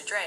Dre.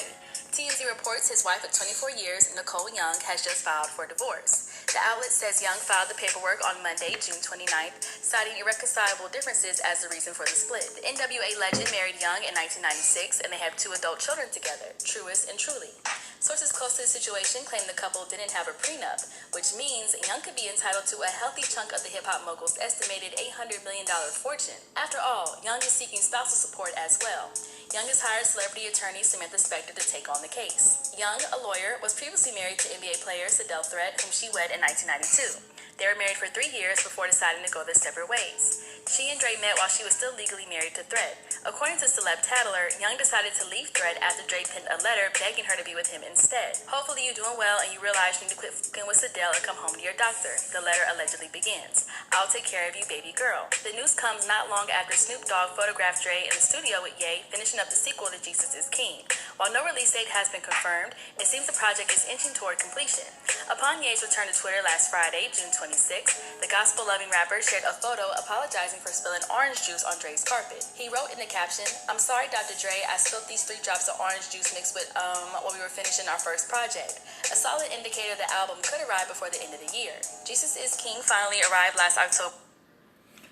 TMZ reports his wife of 24 years, Nicole Young, has just filed for divorce. The outlet says Young filed the paperwork on Monday, June 29th, citing irreconcilable differences as the reason for the split. The NWA legend married Young in 1996, and they have 2 adult children together, Truist and Truly. Sources close to the situation claim the couple didn't have a prenup, which means Young could be entitled to a healthy chunk of the hip-hop mogul's estimated $800 million fortune. After all, Young is seeking spousal support as well. Young has hired celebrity attorney Samantha Spector to take on the case. Young, a lawyer, was previously married to NBA player Sedell Threat, whom she wed in 1992. They were married for 3 years before deciding to go their separate ways. She and Dre met while she was still legally married to Threat. According to Celeb Tattler, Young decided to leave Threat after Dre penned a letter begging her to be with him instead. Hopefully you're doing well and you realize you need to quit fucking with Sedell and come home to your doctor, the letter allegedly begins. I'll take care of you, baby girl. The news comes not long after Snoop Dogg photographed Dre in the studio with Ye, finishing up the sequel to Jesus is King. While no release date has been confirmed, it seems the project is inching toward completion. Upon Ye's return to Twitter last Friday, June 26th, the gospel-loving rapper shared a photo apologizing for spilling orange juice on Dre's carpet. He wrote in the caption, "I'm sorry, Dr. Dre, I spilled these 3 drops of orange juice mixed with, while we were finishing our first project." A solid indicator the album could arrive before the end of the year. Jesus is King finally arrived last October.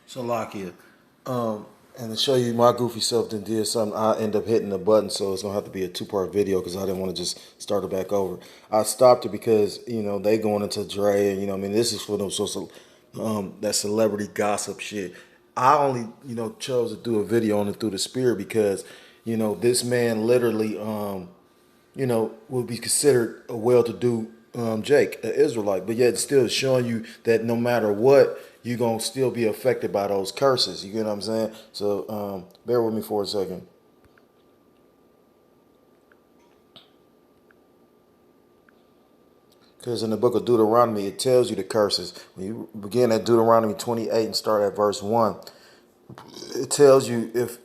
So, Lakia, and to show you my goofy self then did something, I end up hitting the button, so it's going to have to be a 2-part video because I didn't want to just start it back over. I stopped it because, they going into Dre, and, this is for them sorts of, that celebrity gossip shit. I only, chose to do a video on it through the spirit because, this man literally, would be considered a well-to-do Jake, an Israelite, but yet still showing you that no matter what, you're going to still be affected by those curses. You get what I'm saying? So bear with me for a second. Because in the book of Deuteronomy, it tells you the curses. When you begin at Deuteronomy 28 and start at verse 1, it tells you if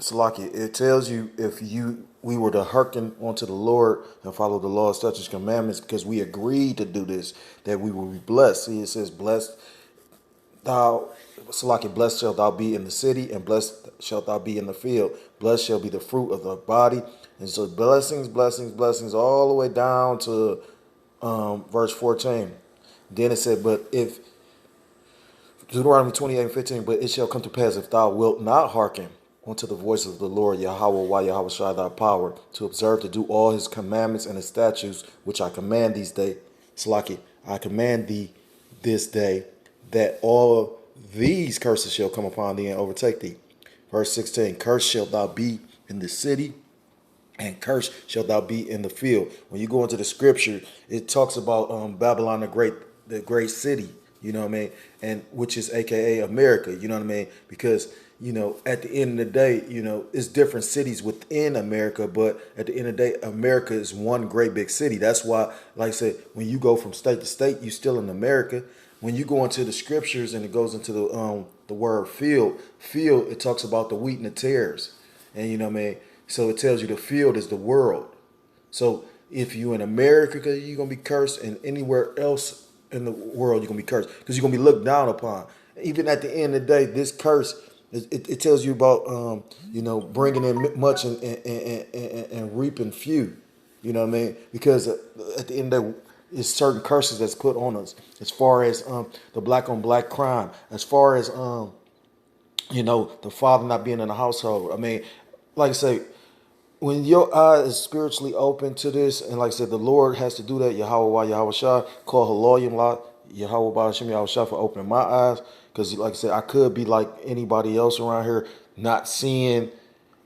we were to hearken unto the Lord and follow the law, statutes, commandments, because we agreed to do this, that we will be blessed. See, it says, blessed shalt thou be in the city, and blessed shalt thou be in the field. Blessed shall be the fruit of the body. And so blessings, blessings, blessings, all the way down to verse 14. Then it said, but if Deuteronomy 28:15, but it shall come to pass if thou wilt not hearken unto the voice of the Lord Yahweh, why Yahweh shall thy power, to observe to do all his commandments and his statutes, which I command these day. Salaki, I command thee this day, that all these curses shall come upon thee and overtake thee. Verse 16, cursed shalt thou be in the city, and cursed shalt thou be in the field. When you go into the scripture, it talks about Babylon, the great city, you know what I mean, and which is AKA America, you know what I mean, because at the end of the day, it's different cities within America, but at the end of the day, America is one great big city. That's why, like I said, when you go from state to state, you're still in America. When you go into the scriptures and it goes into the word field, it talks about the wheat and the tares, and you know what I mean. So it tells you the field is the world. So if you're in America, you're gonna be cursed, and anywhere else in the world you're gonna be cursed because you're gonna be looked down upon. Even at the end of the day, this curse it tells you about bringing in much and reaping few. You know what I mean? Because at the end of the day, it's certain curses that's put on us, as far as the black on black crime, as far as the father not being in the household. I mean, like I say, when your eye is spiritually open to this, and like I said, the Lord has to do that. Yahweh Yahweh Shah, call Haloyim La, Yahweh Ba'ashem Yahweh Shah, for opening my eyes. Because like I said, I could be like anybody else around here, not seeing.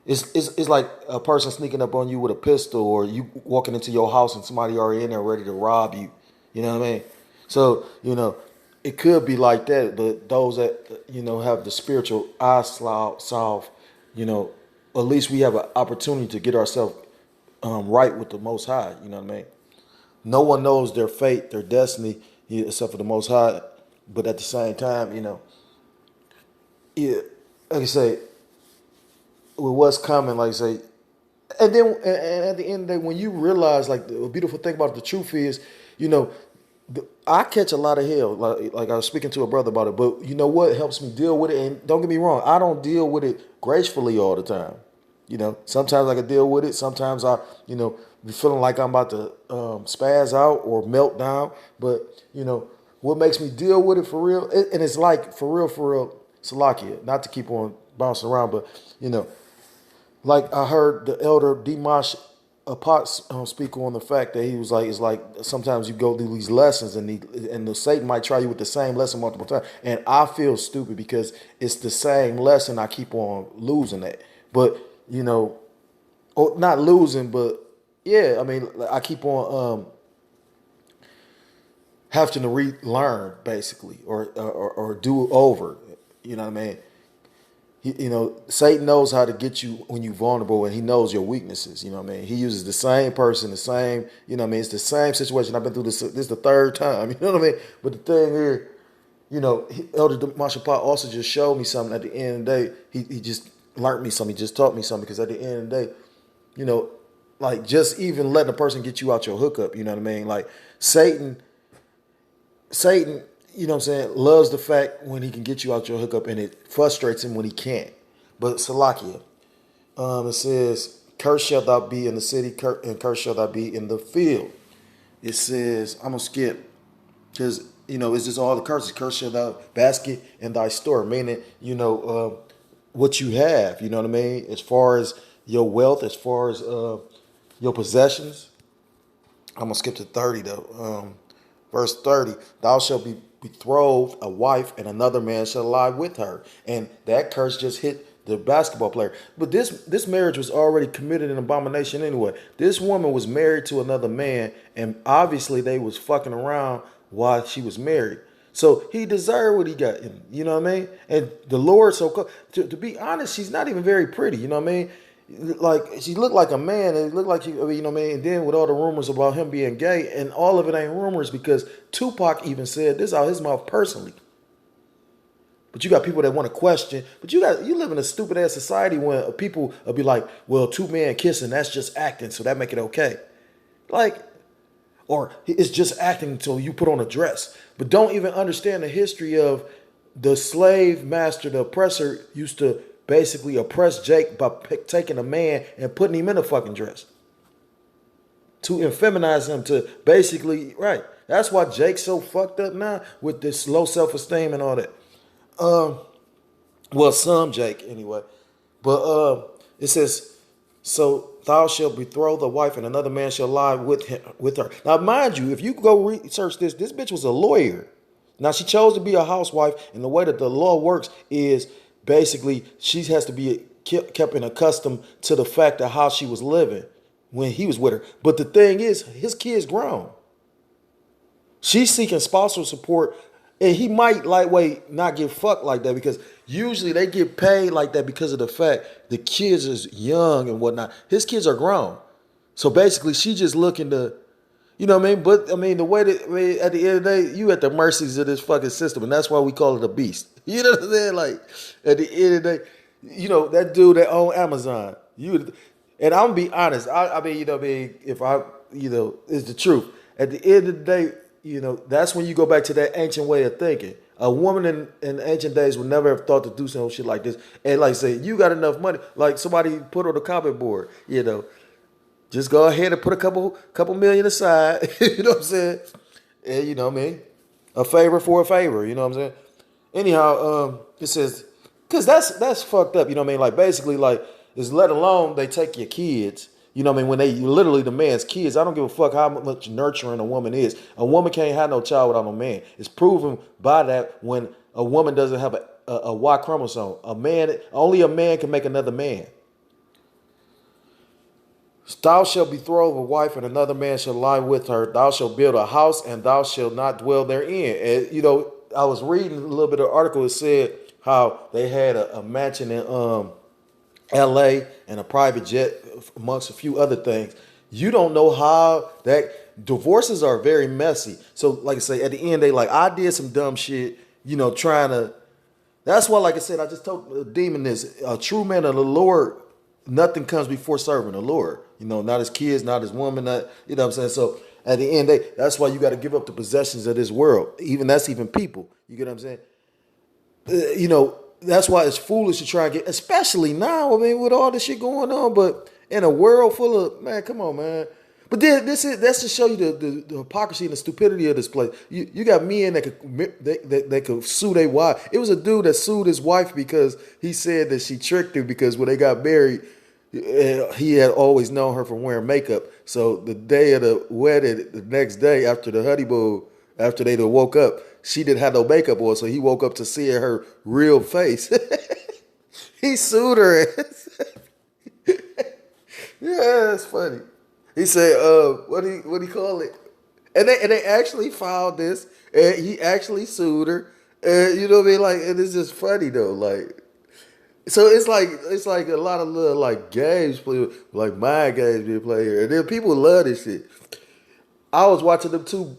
It's like a person sneaking up on you with a pistol, or you walking into your house and somebody already in there ready to rob you. You know what I mean? So, it could be like that. But those that, have the spiritual eye solve, at least we have an opportunity to get ourselves right with the Most High. You know what I mean? No one knows their fate, their destiny, except for the Most High. But at the same time, like I say, with what's coming, like I say, and then and at the end of the day, when you realize, like, the beautiful thing about the truth is, I catch a lot of hell. Like I was speaking to a brother about it, but you know what helps me deal with it? And don't get me wrong, I don't deal with it gracefully all the time. Sometimes I can deal with it. Sometimes I, be feeling like I'm about to spaz out or melt down. But, what makes me deal with it for real, and it's like for real, Salakia, not to keep on bouncing around, but, like I heard the elder Dimash Potts speak on the fact that he was like, it's like sometimes you go through these lessons and the Satan might try you with the same lesson multiple times, and I feel stupid because it's the same lesson I keep on losing at, but or not losing, but yeah, I mean I keep on having to relearn basically or do over, you know what I mean. Satan knows how to get you when you're vulnerable, and he knows your weaknesses. You know what I mean? He uses the same person, the same, it's the same situation. I've been through this. This is the third time. You know what I mean? But the thing here, Elder Marshall Pot also just showed me something at the end of the day. He just learned me something. He just taught me something because at the end of the day, you know, like just even letting a person get you out your hookup, you know what I mean? Like Satan, loves the fact when he can get you out your hookup, and it frustrates him when he can't. But Salakia, it says, "Curse shall thou be in the city, and curse shall thou be in the field." It says, I'm gonna skip because it's just all the curses. Curse shall thou basket in thy store, meaning what you have. You know what I mean? As far as your wealth, as far as your possessions. I'm gonna skip to 30 though. Verse 30, thou shalt be betrothed a wife, and another man shall lie with her. And that curse just hit the basketball player. But this marriage was already committed an abomination anyway. This woman was married to another man, and obviously they was fucking around while she was married. So he deserved what he got. You know what I mean? And the Lord, to be honest, she's not even very pretty. You know what I mean? Like she looked like a man, and it looked like what I mean. And then with all the rumors about him being gay, and all of it ain't rumors because Tupac even said this out his mouth personally. But you got people that want to question. But you live in a stupid ass society where people will be like, well, two men kissing, that's just acting, so that make it okay. Like, or it's just acting until you put on a dress. But don't even understand the history of the slave master, the oppressor used to basically oppress Jake by taking a man and putting him in a fucking dress to feminize him, to basically, right. That's why Jake's so fucked up now with this low self-esteem and all that. Well, some Jake anyway. But it says, so thou shalt betroth a wife, and another man shall lie with her. Now, mind you, if you go research this bitch was a lawyer. Now, she chose to be a housewife, and the way that the law works is basically she has to be kept in accustomed to the fact of how she was living when he was with her. But the thing is, his kid's grown. She's seeking spousal support, and he might lightweight not get fucked like that because usually they get paid like that because of the fact the kids is young and whatnot. His kids are grown. So basically she just looking to, you know what I mean? But I mean, the way that, at the end of the day, you at the mercies of this fucking system, and that's why we call it a beast. You know what I'm saying? Like, at the end of the day, that dude that own Amazon, and I'm gonna be honest, I mean, if I, it's the truth. At the end of the day, that's when you go back to that ancient way of thinking. A woman in the ancient days would never have thought to do some shit like this. And like say, you got enough money, like somebody put on the comment board, just go ahead and put a couple million aside. You know what I'm saying? And you know what I mean? A favor for a favor. You know what I'm saying? Anyhow, it says, cause that's fucked up. You know what I mean? Like basically, like is let alone they take your kids. You know what I mean? When they literally the man's kids, I don't give a fuck how much nurturing a woman is. A woman can't have no child without no man. It's proven by that when a woman doesn't have a Y chromosome. Only a man can make another man. Thou shalt betroth a wife, and another man shall lie with her. Thou shalt build a house, and thou shalt not dwell therein. And I was reading a little bit of an article. It said how they had a mansion in L.A. and a private jet, amongst a few other things. You don't know how that divorces are very messy. So, like I say, at the end, they like I did some dumb shit. Trying to. That's why, like I said, I just told the demon this: a true man of the Lord. Nothing comes before serving the Lord. Not his kids, not his woman, not, what I'm saying? So at the end of the day, that's why you got to give up the possessions of this world. That's even people. You get what I'm saying? that's why it's foolish to try and get, especially now. I mean, with all this shit going on, but in a world full of man, come on, man. But then that's to show you the hypocrisy and the stupidity of this place. You got men that could sue their wife. It was a dude that sued his wife because he said that she tricked him because when they got married, he had always known her from wearing makeup. So the day of the wedding, the next day after the honeymoon, after they done woke up, she didn't have no makeup on. So he woke up to see her real face. He sued her. Yeah, it's funny. He said, what do you call it? And they actually filed this, and he actually sued her. And you know what I mean? Like, and it's just funny though. Like, so it's like a lot of little like games play, like mind games being played here, and then people love this shit. I was watching them too.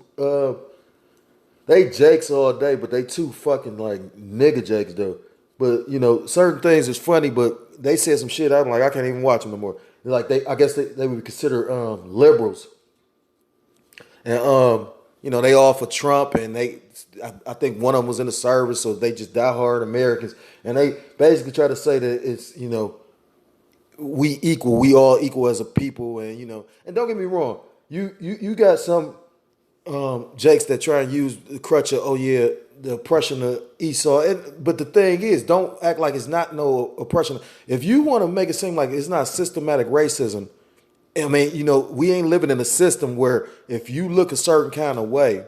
They jakes all day, but they too fucking like nigga jakes though. But you know, certain things is funny, but they said some shit. I'm like, I can't even watch them no more. Like I guess they would consider liberals, and you know, they all for Trump, and I think one of them was in the service, so they just diehard Americans, and they basically try to say that it's, you know, we all equal as a people, and you know, and don't get me wrong, you got some jakes that try and use the crutch of, oh yeah, the oppression of Esau. But the thing is, don't act like it's not no oppression. If you want to make it seem like it's not systematic racism, I mean, you know, we ain't living in a system where if you look a certain kind of way,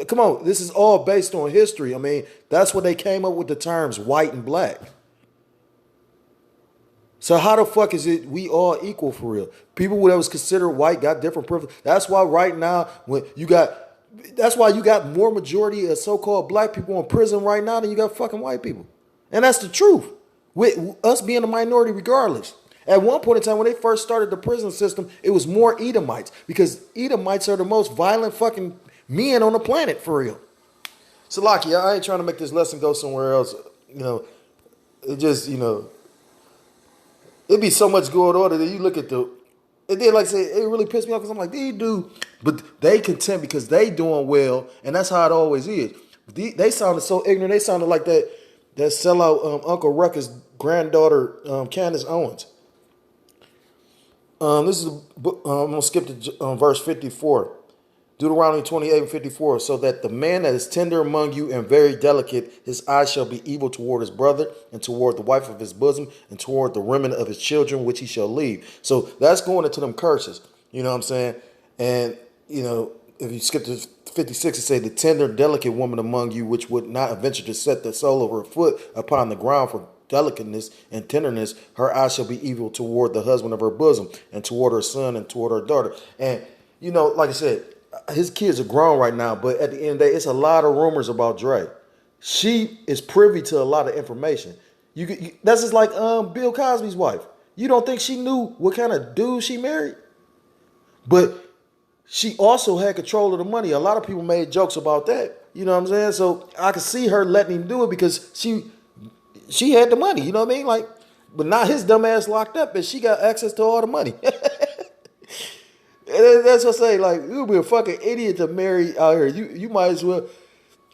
come on, this is all based on history. I mean, that's what they came up with the terms white and black. So how the fuck is it we all equal for real? People that was considered white got different privileges. That's why right now that's why you got more majority of so-called black people in prison right now than you got fucking white people. And that's the truth. With us being a minority regardless. At one point in time when they first started the prison system, it was more Edomites because Edomites are the most violent fucking men on the planet for real. So Laki, I ain't trying to make this lesson go somewhere else. You know, it just, you know, it'd be so much going on that you look at and then like I say, it really pissed me off because I'm like, these dudes, but they content because they doing well, and that's how it always is. They sounded so ignorant. They sounded like that sellout Uncle Ruckus granddaughter, Candace Owens. This is I'm gonna skip to verse 54. Deuteronomy 28:54. So that the man that is tender among you and very delicate, his eyes shall be evil toward his brother and toward the wife of his bosom and toward the remnant of his children, which he shall leave. So that's going into them curses. You know what I'm saying? And, you know, if you skip to 56, it say the tender, delicate woman among you, which would not venture to set the sole of her foot upon the ground for delicateness and tenderness, her eyes shall be evil toward the husband of her bosom and toward her son and toward her daughter. And, you know, like I said, his kids are grown right now, but at the end of the day, it's a lot of rumors about Dre. She is privy to a lot of information. That's just like Bill Cosby's wife. You don't think she knew what kind of dude she married? But she also had control of the money. A lot of people made jokes about that. You know what I'm saying? So I could see her letting him do it because she had the money. You know what I mean? Like, but now his dumb ass locked up and she got access to all the money. And that's what I say. Like, you would be a fucking idiot to marry out here. You might as well,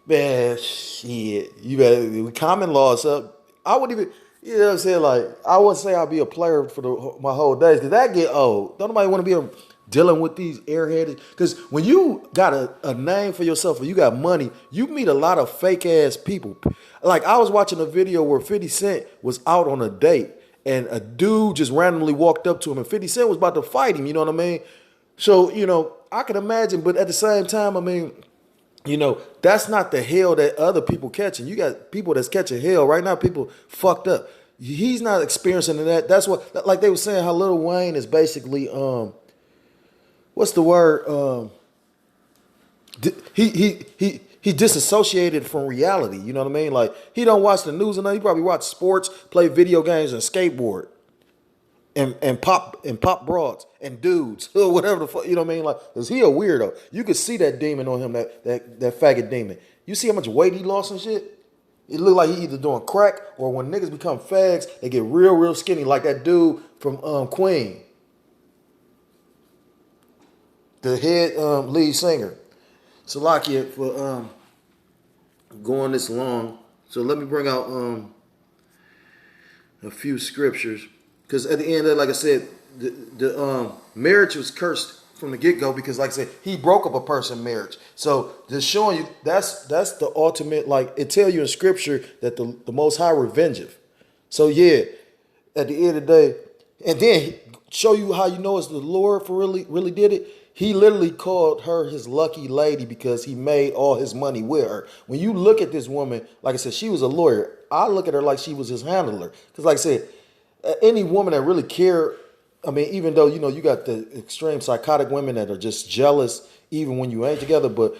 man. Shit, you better common law is up. I wouldn't even, you know what I'm saying? Like, I wouldn't say I'll be a player for my whole days because that get old. Don't nobody want to be dealing with these airheads. Because when you got a name for yourself or you got money, you meet a lot of fake ass people. Like, I was watching a video where 50 Cent was out on a date and a dude just randomly walked up to him and 50 Cent was about to fight him. You know what I mean? So, you know, I can imagine, but at the same time, I mean, you know, that's not the hell that other people catching. You got people that's catching hell right now, people fucked up. He's not experiencing that. That's what, like they were saying, how Lil Wayne is basically, what's the word? He disassociated from reality. You know what I mean? Like, he don't watch the news enough. He probably watch sports, play video games, and skateboard. And pop broads and dudes or whatever the fuck, you know what I mean? Like, is he a weirdo? You could see that demon on him, that faggot demon. You see how much weight he lost and shit? It looked like he either doing crack or when niggas become fags, they get real skinny, like that dude from Queen, the head lead singer. Salakia for going this long. So let me bring out a few scriptures, because at the end, like I said, the marriage was cursed from the get go because, like I said, he broke up a person's marriage. So just showing you that's the ultimate. Like it tell you in scripture that the Most High revengeth. So yeah, at the end of the day, and then show you how you know it's the Lord for really did it. He literally called her his lucky lady because he made all his money with her. When you look at this woman, like I said, she was a lawyer. I look at her like she was his handler. Because like I said, any woman that really care, I mean, even though, you got the extreme psychotic women that are just jealous even when you ain't together, but,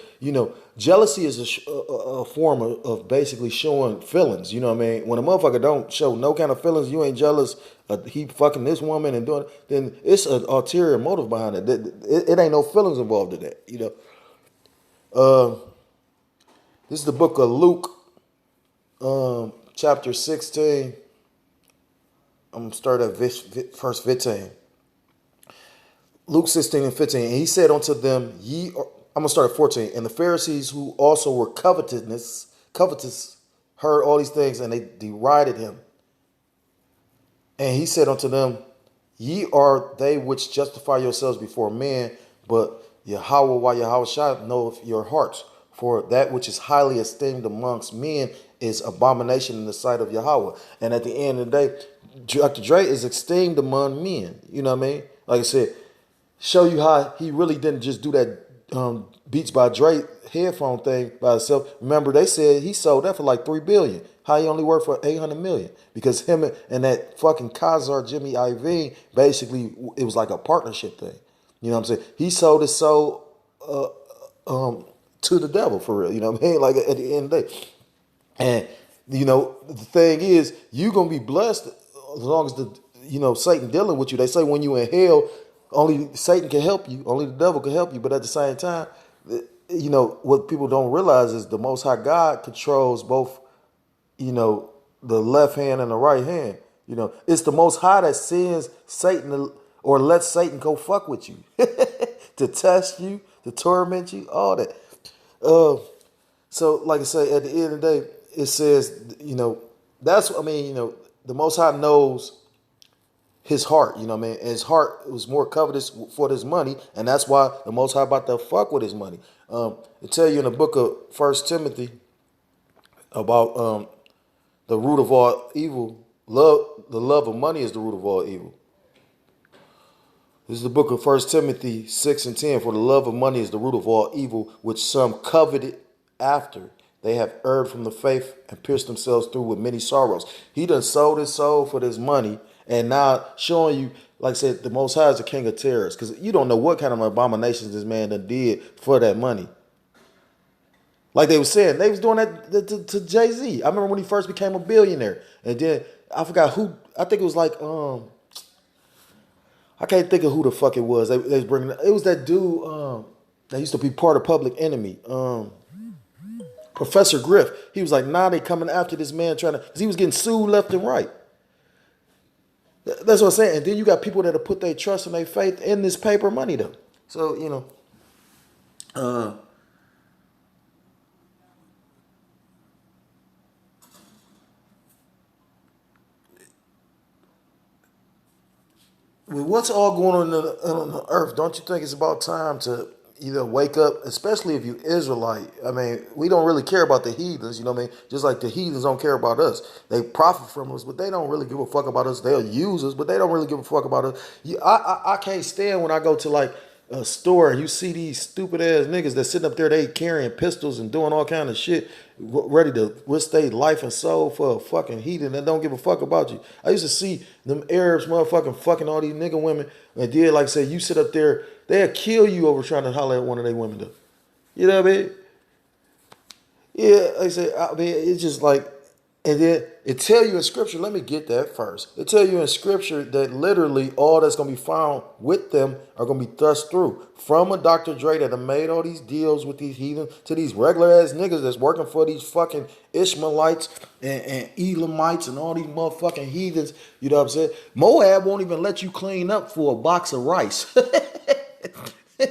jealousy is a form of basically showing feelings. You know what I mean? When a motherfucker don't show no kind of feelings, you ain't jealous, he fucking this woman and doing it, then it's an ulterior motive behind it. It ain't no feelings involved in that, This is the book of Luke, chapter 16. I'm going to start at verse 15. Luke 16 and 15. And he said unto them, I'm going to start at 14. And the Pharisees who also were covetous, heard all these things, and they derided him. And he said unto them, ye are they which justify yourselves before men, but Yahweh, why Yahweh shall know your hearts. For that which is highly esteemed amongst men is abomination in the sight of Yahweh. And at the end of the day, Dr. Dre is esteemed among men. You know what I mean? Like I said, show you how he really didn't just do that Beats by Dre headphone thing by himself. Remember, they said he sold that for like $3 billion. How he only worked for $800 million? Because him and that fucking Khazar Jimmy Iovine, basically, it was like a partnership thing. You know what I'm saying? He sold his soul to the devil for real. You know what I mean? Like at the end of the day. And, the thing is, you're going to be blessed as long as Satan dealing with you. They say when you in hell, only Satan can help you. Only the devil can help you. But at the same time, what people don't realize is the Most High God controls both, the left hand and the right hand. It's the Most High that sends Satan or lets Satan go fuck with you to test you, to torment you, all that. So, like I say, at the end of the day, it says, the Most High knows his heart, you know what I mean? And his heart was more covetous for this money, and that's why the Most High about to fuck with his money. It tell you in the book of 1 Timothy about the root of all evil. The love of money is the root of all evil. This is the book of 1 Timothy 6 and 10. For the love of money is the root of all evil, which some coveted after. They have erred from the faith and pierced themselves through with many sorrows. He done sold his soul for this money, and now showing you, like I said, the Most High is the king of terrors. Because you don't know what kind of abominations this man done did for that money. Like they were saying, they was doing that to Jay-Z. I remember when he first became a billionaire. And then, I forgot who, I think it was like, I can't think of who the fuck it was. They was bringing, it was that dude that used to be part of Public Enemy. Professor Griff. He was like, nah, they coming after this man trying to, because he was getting sued left and right. That's what I'm saying. And then you got people that have put their trust and their faith in this paper money though. So, with what's all going on the earth, don't you think it's about time to either wake up, especially if you Israelite? I mean, we don't really care about the heathens, you know what I mean? Just like the heathens don't care about us. They profit from us, but they don't really give a fuck about us. They'll use us, but they don't really give a fuck about us. I can't stand when I go to like a store and you see these stupid ass niggas that sitting up there, they carrying pistols and doing all kind of shit, ready to risk their life and soul for a fucking heathen that don't give a fuck about you. I used to see them Arabs motherfucking fucking all these nigga women, and then like I said, you sit up there, they'll kill you over trying to holler at one of their women though. You know what I mean? Yeah, like I said, I mean, it's just like, and then it tell you in scripture, let me get that first. It tell you in scripture that literally all that's going to be found with them are going to be thrust through. From a Dr. Dre that have made all these deals with these heathens to these regular ass niggas that's working for these fucking Ishmaelites and Elamites and all these motherfucking heathens. You know what I'm saying? Moab won't even let you clean up for a box of rice.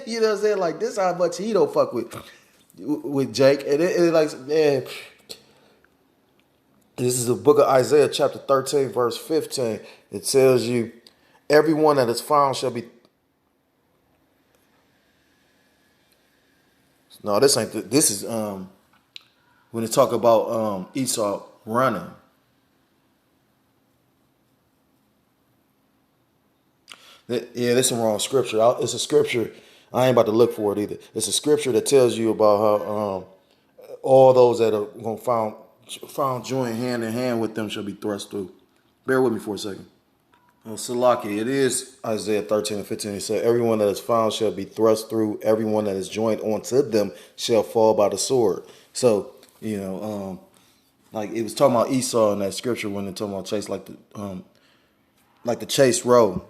You know what I'm saying? Like, this how much he don't fuck with Jake. And it like, man, This is the book of Isaiah, chapter 13, verse 15. It tells you, everyone that is found shall be. No, this ain't. This is when they talk about Esau running. Yeah, this is some wrong scripture. It's a scripture. I ain't about to look for it either. It's a scripture that tells you about how all those that are going to found joined hand in hand with them shall be thrust through. Bear with me for a second. Well, Salaki, it is Isaiah 13 and 15. It said, everyone that is found shall be thrust through. Everyone that is joined onto them shall fall by the sword. So, like it was talking about Esau in that scripture when they're talking about chase, like the chase row.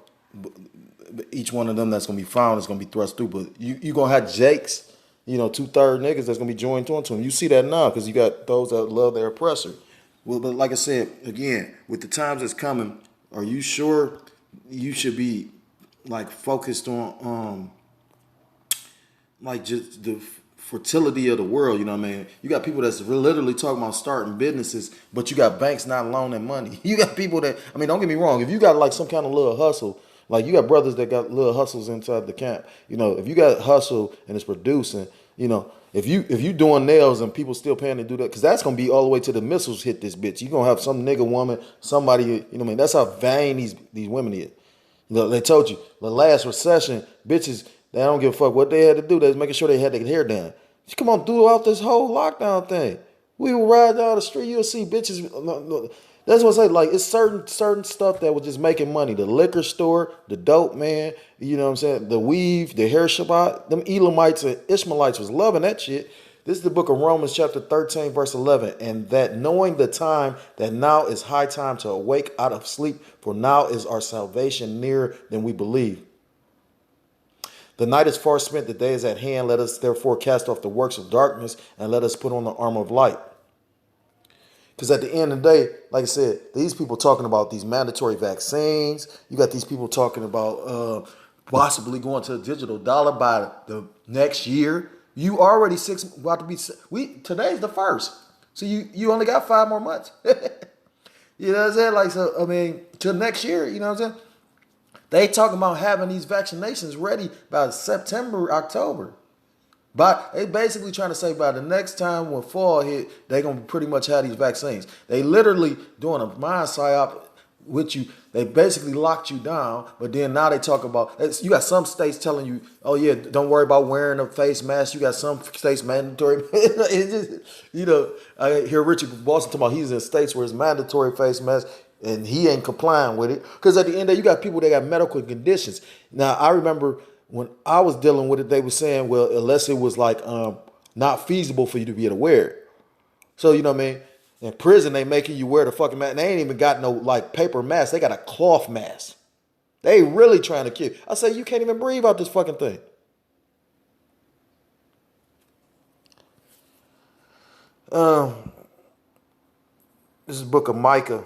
Each one of them that's gonna be found is gonna be thrust through. But you gonna have Jakes, 2/3 niggas that's gonna be joined onto him. You see that now because you got those that love their oppressor. Well, but like I said again, with the times that's coming, are you sure you should be like focused on like just the fertility of the world? You know what I mean? You got people that's literally talking about starting businesses, but you got banks not loaning money. You got people that, I mean, don't get me wrong. If you got like some kind of little hustle, like you got brothers that got little hustles inside the camp. If you got hustle and it's producing, if you doing nails and people still paying to do that, because that's gonna be all the way to the missiles hit this bitch. You gonna have some nigga woman, somebody, what I mean? That's how vain these women is. They told you the last recession, bitches, they don't give a fuck what they had to do. They was making sure they had their hair done. Come on, throughout this whole lockdown thing, we will ride down the street. You'll see bitches. No, that's what I say. Like it's certain stuff that was just making money. The liquor store, the dope man. You know what I'm saying? The weave, the hair Shabbat. Them Elamites and Ishmaelites was loving that shit. This is the book of Romans chapter 13 verse 11. And that knowing the time that now is high time to awake out of sleep, for now is our salvation nearer than we believe. The night is far spent, the day is at hand. Let us therefore cast off the works of darkness and let us put on the armor of light. Because at the end of the day, like I said, these people talking about these mandatory vaccines. You got these people talking about possibly going to a digital dollar by the next year. You already about to be. Today's the first, so you only got 5 more months. You know what I'm saying? Like so, I mean, till next year. You know what I'm saying? They talking about having these vaccinations ready by September, October. But they basically trying to say by the next time when fall hit, they gonna pretty much have these vaccines. They literally doing a mind psyop with you. They basically locked you down, but then now they talk about, you got some states telling you, oh yeah, don't worry about wearing a face mask. You got some states mandatory. It's just, I hear Richard from Boston talking about he's in states where it's mandatory face mask and he ain't complying with it. Because at the end of the day, you got people that got medical conditions. Now, I remember when I was dealing with it, they were saying, well, unless it was like not feasible for you to be able to wear it. So, you know what I mean? In prison, they making you wear the fucking mask. And they ain't even got no like paper mask. They got a cloth mask. They really trying to kill you. I say, you can't even breathe out this fucking thing. This is the book of Micah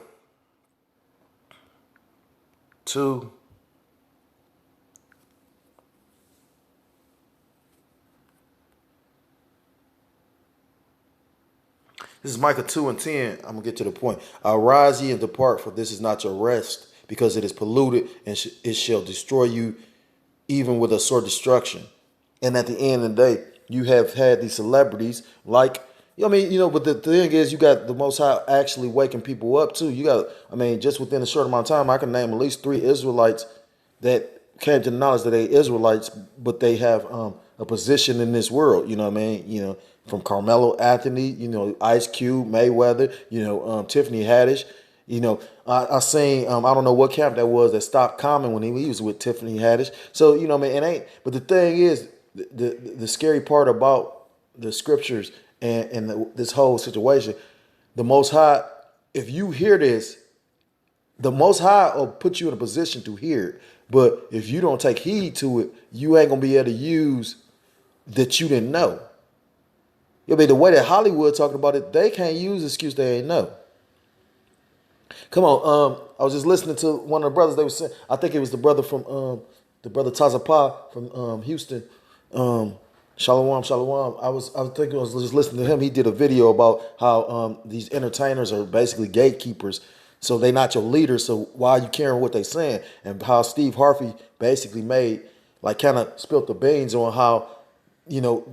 2. This is Micah 2 and 10. I'm going to get to the point. Arise ye and depart, for this is not your rest, because it is polluted, and it shall destroy you even with a sore destruction. And at the end of the day, you have had these celebrities like, but the thing is, you got the Most High actually waking people up too. You got, just within a short amount of time, I can name at least 3 Israelites that came to the knowledge that they Israelites, but they have a position in this world. You know what I mean? From Carmelo Anthony, Ice Cube, Mayweather, Tiffany Haddish. I seen, I don't know what camp that was that stopped Common when he was with Tiffany Haddish. So, it ain't, but the thing is, the scary part about the scriptures and this whole situation, the Most High, if you hear this, the Most High will put you in a position to hear it. But if you don't take heed to it, you ain't going to be able to use that you didn't know. The way that Hollywood talking about it, they can't use the excuse they ain't know. Come on, I was just listening to one of the brothers. They were saying, I think it was the brother from the brother Tazapa from Houston. Shalom, shalom. I was thinking, I was just listening to him. He did a video about how these entertainers are basically gatekeepers. So they not your leaders. So why are you caring what they saying? And how Steve Harvey basically made, like, kind of spilt the beans on how,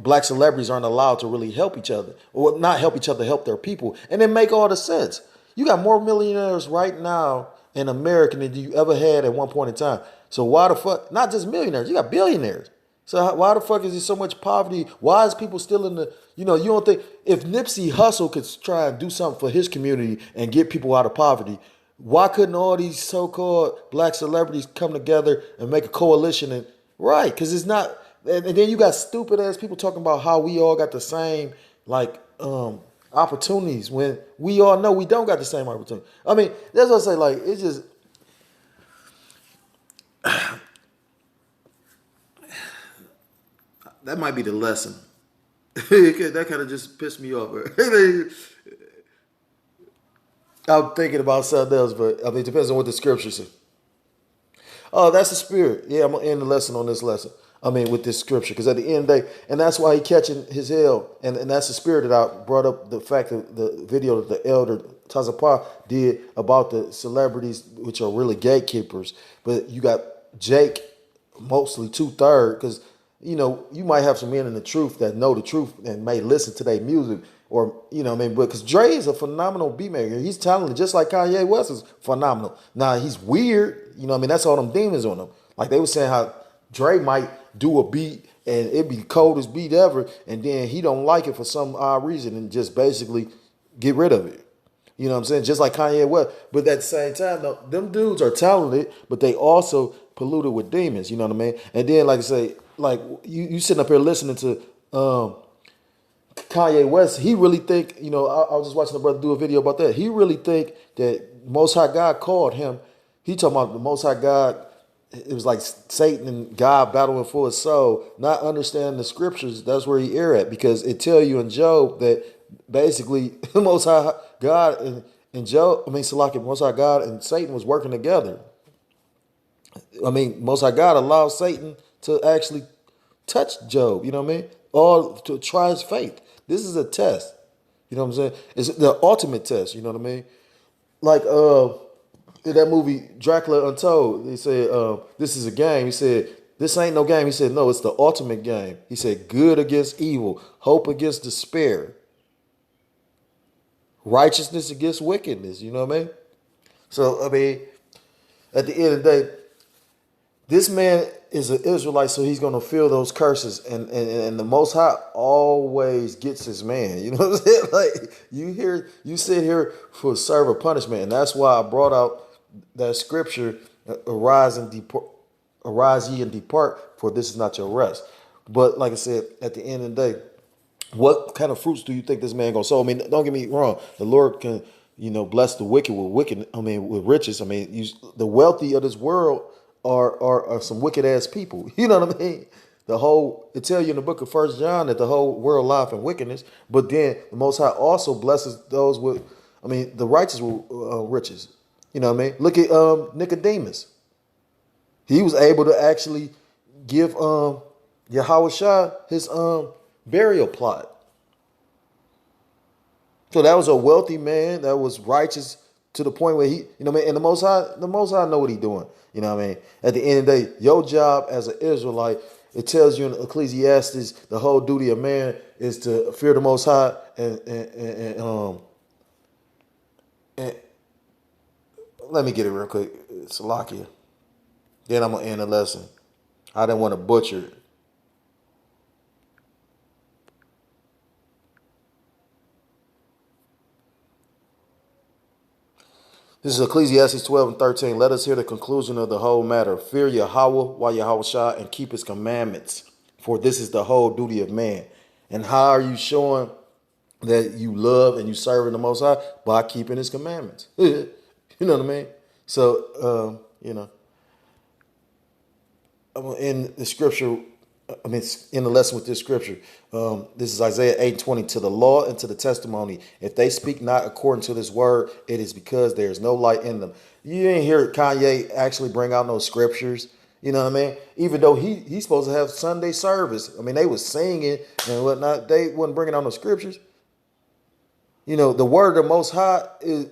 black celebrities aren't allowed to really help each other, or not help each other, help their people. And it make all the sense. You got more millionaires right now in America than you ever had at one point in time. So why the fuck, not just millionaires, you got billionaires. So why the fuck is there so much poverty? Why is people still in the, you don't think, if Nipsey Hussle could try and do something for his community and get people out of poverty, why couldn't all these so-called black celebrities come together and make a coalition? And right, because it's not, and then you got stupid ass people talking about how we all got the same, like, opportunities, when we all know we don't got the same opportunity. I mean, that's what I say, like, it's just, that might be the lesson. That kind of just pissed me off. I'm thinking about something else, but I mean, it depends on what the scripture says. Oh, that's the spirit. Yeah, I'm gonna end the lesson on this lesson. I mean, with this scripture, because at the end of the day, and that's why he catching his hell, and that's the spirit that I brought up. The fact that the video that the elder Tazapah did about the celebrities, which are really gatekeepers, but you got Jake, mostly 2/3, because you might have some men in the truth that know the truth and may listen to their music, or what I mean, but because Dre is a phenomenal beat maker, he's talented just like Kanye West is phenomenal. Now he's weird, what I mean, that's all them demons on him. Like they were saying how Dre might do a beat and it'd be the coldest beat ever, and then he don't like it for some odd reason and just basically get rid of it. You know what I'm saying? Just like Kanye West. But at the same time, though, them dudes are talented, but they also polluted with demons. You know what I mean? And then, like I say, like you sitting up here listening to Kanye West, he really think, I was just watching the brother do a video about that. He really think that Most High God called him. He talking about the Most High God. It was like Satan and God battling for his soul. Not understanding the scriptures, that's where he err at, because it tell you in Job that basically the Most High God and Job, Salaki, Most High God and Satan was working together. Most High God allowed Satan to actually touch Job, you know what I mean? Or to try his faith. This is a test. You know what I'm saying? It's the ultimate test, you know what I mean? Like in that movie Dracula Untold, he said, this is a game. He said, this ain't no game. He said, no, it's the ultimate game. He said, good against evil, hope against despair, righteousness against wickedness, you know what I mean? So, at the end of the day, this man is an Israelite, so he's going to feel those curses. And the Most High always gets his man. You know what I'm saying? Like, you sit here for serve a punishment. And that's why I brought out that scripture, arise ye and depart, for this is not your rest. But like I said, at the end of the day, what kind of fruits do you think this man gonna sow? Don't get me wrong. The Lord can, bless the wicked with with riches. The wealthy of this world are some wicked ass people. You know what I mean? It tell you in the book of 1 John that the whole world lieth in wickedness. But then the Most High also blesses those with, the righteous with riches. You know what I mean? Look at Nicodemus. He was able to actually give Yahweh Shah his burial plot. So that was a wealthy man that was righteous to the point where he, and the Most High know what he doing. You know what I mean? At the end of the day, your job as an Israelite, it tells you in Ecclesiastes, the whole duty of man is to fear the Most High and let me get it real quick. Salakia. Then I'm gonna end the lesson. I didn't want to butcher it. This is Ecclesiastes 12 and 13. Let us hear the conclusion of the whole matter. Fear Yahweh while Yahweh Shah, and keep his commandments, for this is the whole duty of man. And how are you showing that you love and you serve the Most High? By keeping his commandments. You know what I mean? So, I'm going to end the scripture. In the lesson with this scripture. This is Isaiah 8:20. To the law and to the testimony, if they speak not according to this word, it is because there is no light in them. You didn't hear Kanye actually bring out no scriptures. You know what I mean? Even though he's supposed to have Sunday service. I mean, they was singing and whatnot. They wasn't bringing on the scriptures. You know, the word of the Most High is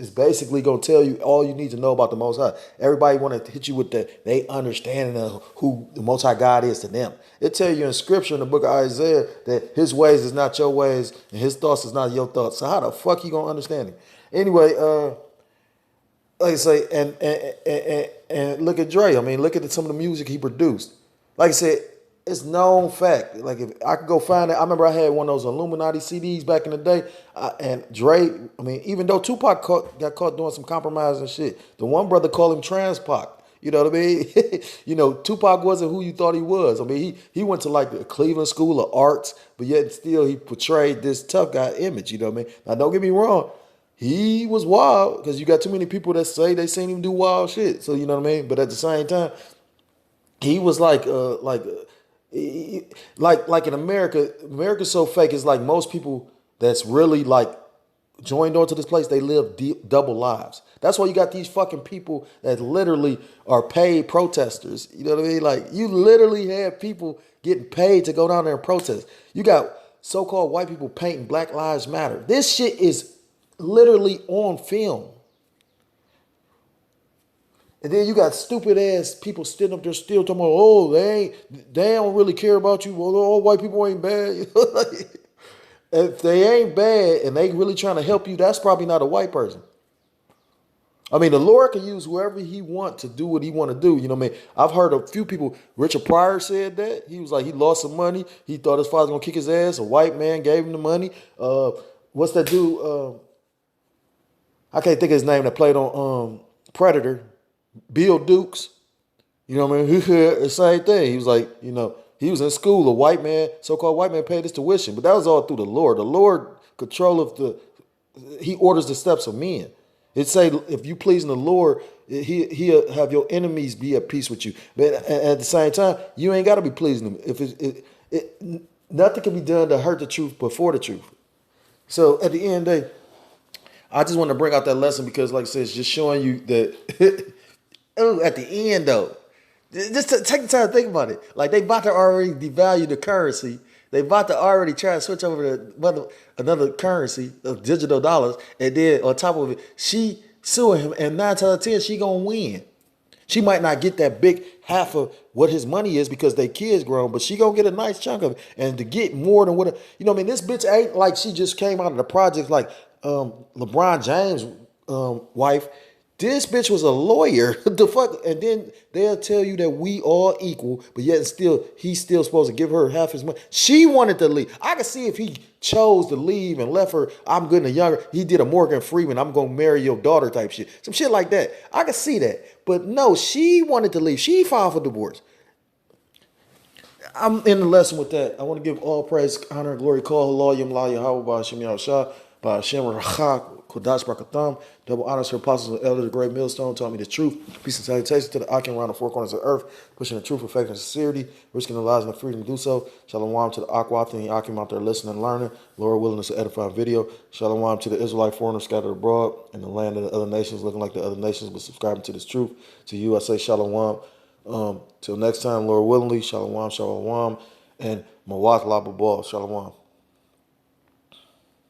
basically gonna tell you all you need to know about the Most High. Everybody want to hit you with they understanding of who the Most High God is to them. It tell you in Scripture in the book of Isaiah that His ways is not your ways and His thoughts is not your thoughts. So how the fuck you gonna understand Him? Anyway, like I say, and look at Dre. I mean, look at some of the music he produced. Like I said, it's known fact. Like if I could go find it, I remember I had one of those Illuminati CDs back in the day, and Dre. I mean, even though Tupac got caught doing some compromising shit, the one brother called him Transpac. You know what I mean? You know, Tupac wasn't who you thought he was. I mean, he went to like the Cleveland School of Arts, but yet still he portrayed this tough guy image. You know what I mean? Now, don't get me wrong. He was wild because you got too many people that say they seen him do wild shit. So you know what I mean. But at the same time, he was like in America. America's so fake. It's like most people that's really like joined onto this place. They live double lives. That's why you got these fucking people that literally are paid protesters. You know what I mean? Like you literally have people getting paid to go down there and protest. You got so-called white people painting Black Lives Matter. This shit is literally on film. And then you got stupid ass people standing up there still talking about, oh, they don't really care about you. Well, all white people ain't bad. If they ain't bad and they really trying to help you, that's probably not a white person. I mean, the Lord can use whoever he want to do what he want to do. You know what I mean? I've heard a few people, Richard Pryor said that. He was like, he lost some money. He thought his father was going to kick his ass. A white man gave him the money. What's that dude? I can't think of his name that played on Predator. Bill Dukes. You know what I mean? He said the same thing. He was like, you know, he was in school. A white man, so-called white man, paid his tuition. But that was all through the Lord. The Lord he orders the steps of men. It say, if you pleasing the Lord, he'll have your enemies be at peace with you. But at the same time, you ain't got to be pleasing them. If nothing can be done to hurt the truth before the truth. So at the end of the day, I just want to bring out that lesson because, like I said, it's just showing you that at the end, though, just take the time to think about it. Like, they about to already devalue the currency. They about to already try to switch over to another currency of digital dollars. And then on top of it, she suing him. And 9 times out of 10, she going to win. She might not get that big half of what his money is because they kids grown, but she gonna get a nice chunk of it. And to get more than what, you know what I mean? This bitch ain't like she just came out of the projects like LeBron James' wife. This bitch was a lawyer. The fuck, and then they'll tell you that we all equal, but yet still he's still supposed to give her half his money. She wanted to leave. I could see if he chose to leave and left her. I'm good and younger. He did a Morgan Freeman. I'm gonna marry your daughter type shit. Some shit like that. I could see that, but no, she wanted to leave. She filed for divorce. I'm in the lesson with that. I want to give all praise, honor, and glory. Call Allah, Yam La Yahweh, Ba Hashem Yahushua, Ba Hashem Rachak, Kodash Barakatam. Double honors for apostles and elders, the great millstone, taught me the truth. Peace and salutations to the Akim around the four corners of the earth, pushing the truth, faith, and sincerity, risking the lives and the freedom to do so. Shalom to the Akwat and the Akim out there listening and learning. Lord willing, to edify video. Shalom to the Israelite foreigners scattered abroad in the land of the other nations, looking like the other nations, but subscribing to this truth. To you, I say Shalom. Till next time, Lord willingly, Shalom, Shalom, and Mawat Lababal, Shalom.